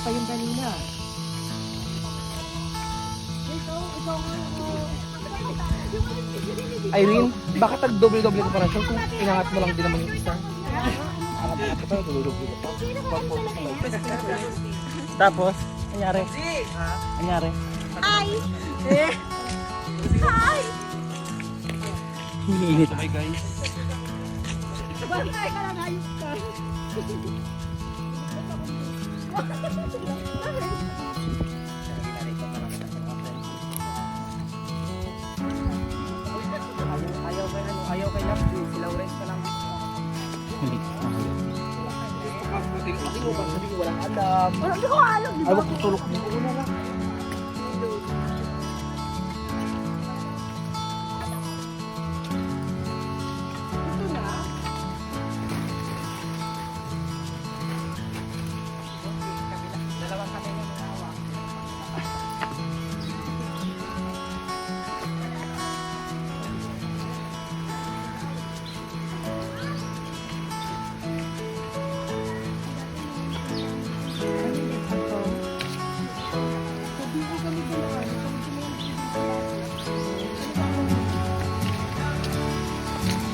pa yung kanina. Irene, bakit nag-double-double ka para kung inangat mo lang din naman yung isa? Angat-angat ka pa, double-double ka pa. Pag-focus mo lang. Tapos, anyari? Anyari? Hi! Hi! Hiniinit ako guys. Bantay ka lang, ayos ka. Ayaw kay Lap, si Lawrence ka lang. Hindi. Hindi mo ba sabi ko walang alam? Hindi ko alam, di ba? Ay, wag tutulog mo. Una lang. Ito na. Dalawang kami na nawa.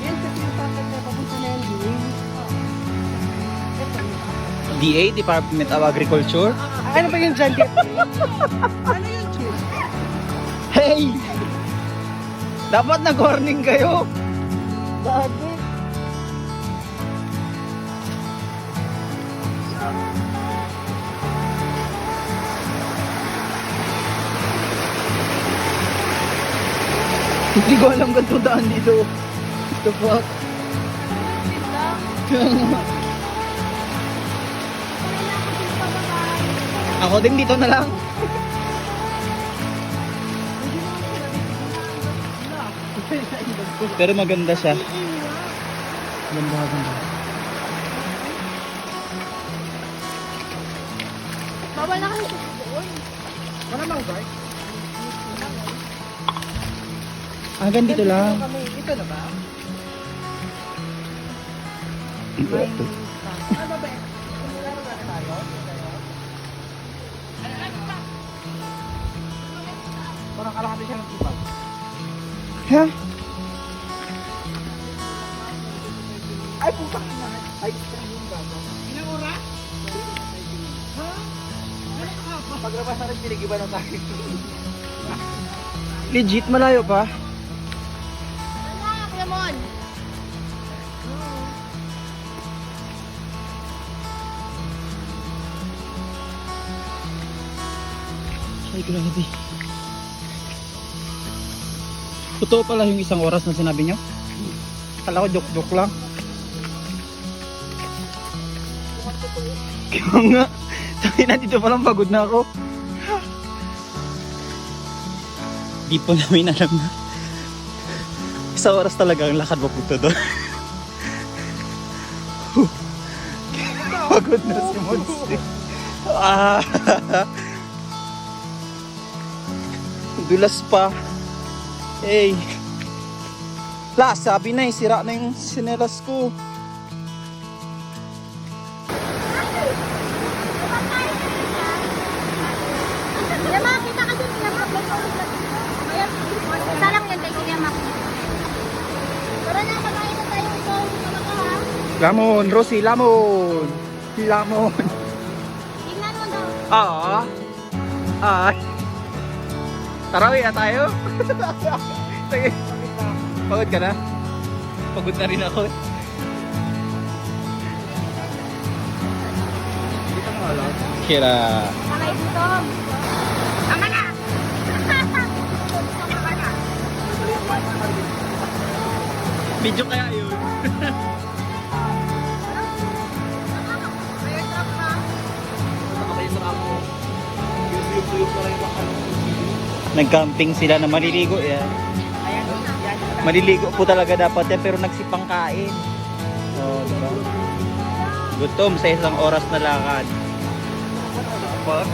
Yan, kasi yung tatag na papunta na yung DA, Department of Agriculture. Ano ba yung dyan? Ano yung dyan? Hey! Dapat nag-warning kayo. Bago. Hindi ko alam ganito daan dito. What the fuck? Ako din dito na lang. Pero maganda siya. Ganda, ganda. Bawal na kasi doon. Wala bang guard? Hanggang dito lang. Ito na ba? Ano ba? Laro na tayo? Parang kalahati siya ng tubag. Ha? Ay, putang ina. Ay, string yung gago. Ilang oras? Ha? Paglabas na rin, pinigiba na tayo. Legit, malayo pa. Wala, Ramon. Ay, grabe. Totoo pala yung isang oras na sinabi nyo? Kala ko joke-joke lang. Kaya nga. Sabi na dito palang pagod na ako. Di po namin alam na isang oras talaga ang lakad papunta doon. Pagod na si Monsi. Dulas pa. Hey. La, sabi na eh, sira na yung sinelas ko. Yamak, kita kasi yamak. Kaya, isa lang yan tayo yamak. Tara na, kakain na tayo ito. Yamak ka ha. Lamon, Rosie, lamon. Lamon. Tingnan mo daw. Ay. Tarawih na tayo. Sige. Pagod ka na? Pagod na rin ako. Kira. Kakain ito. Tama na. Video kaya yun. Nag-camping sila na maliligo yan. Maliligo po talaga dapat yan pero nagsipang kain. Oh, diba? Gutom sa isang oras na lakad. Fuck.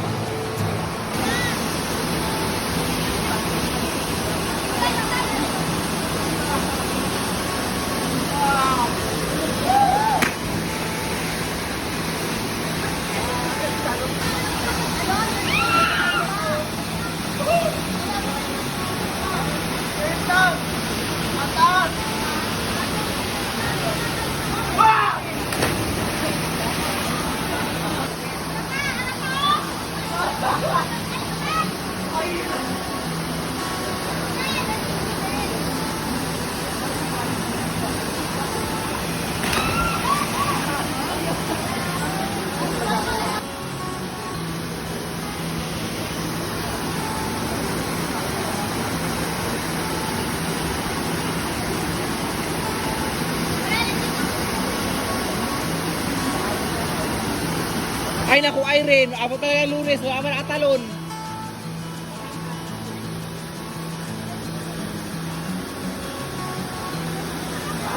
Ay naku Irene, abot na yung Lunes, wala man nakatalon.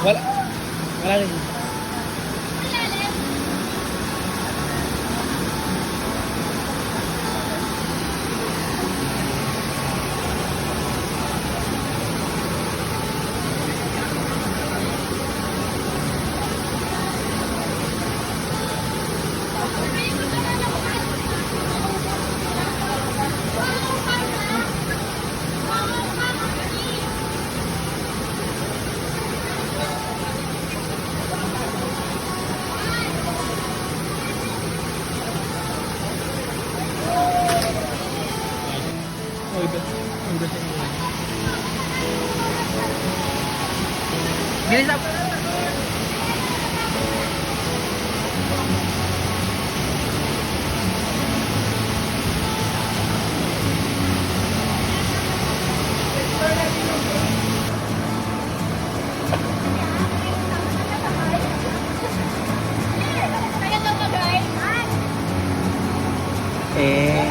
Wala. Wala rin. Bilis up. Kaya daw ba guys? Eh,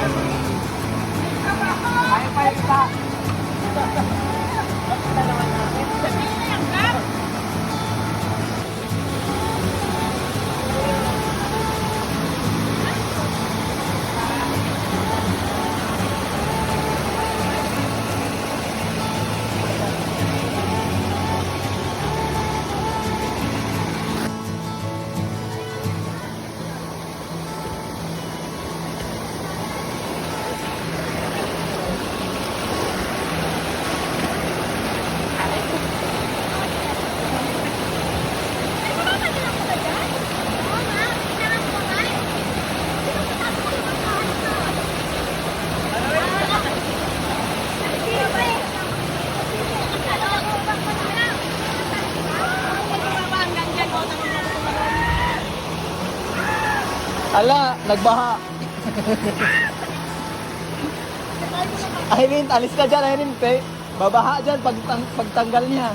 ala, nagbaha. Irene, alis ka dyan, Irene. Babaha dyan pagtanggal niya.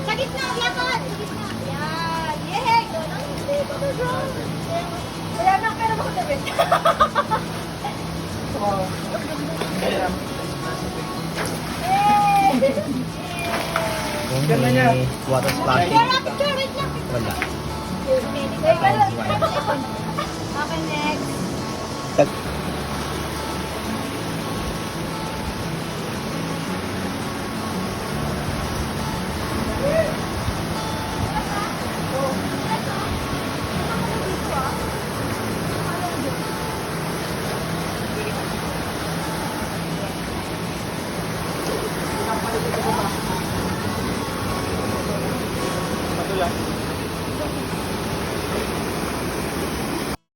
Sa gitna, lakad! Sa gitna. Yan. Yehey! Wala na, pero makagawin. Ganda niya. Water splashing. Picture, wait lang. Wala. Okay, next.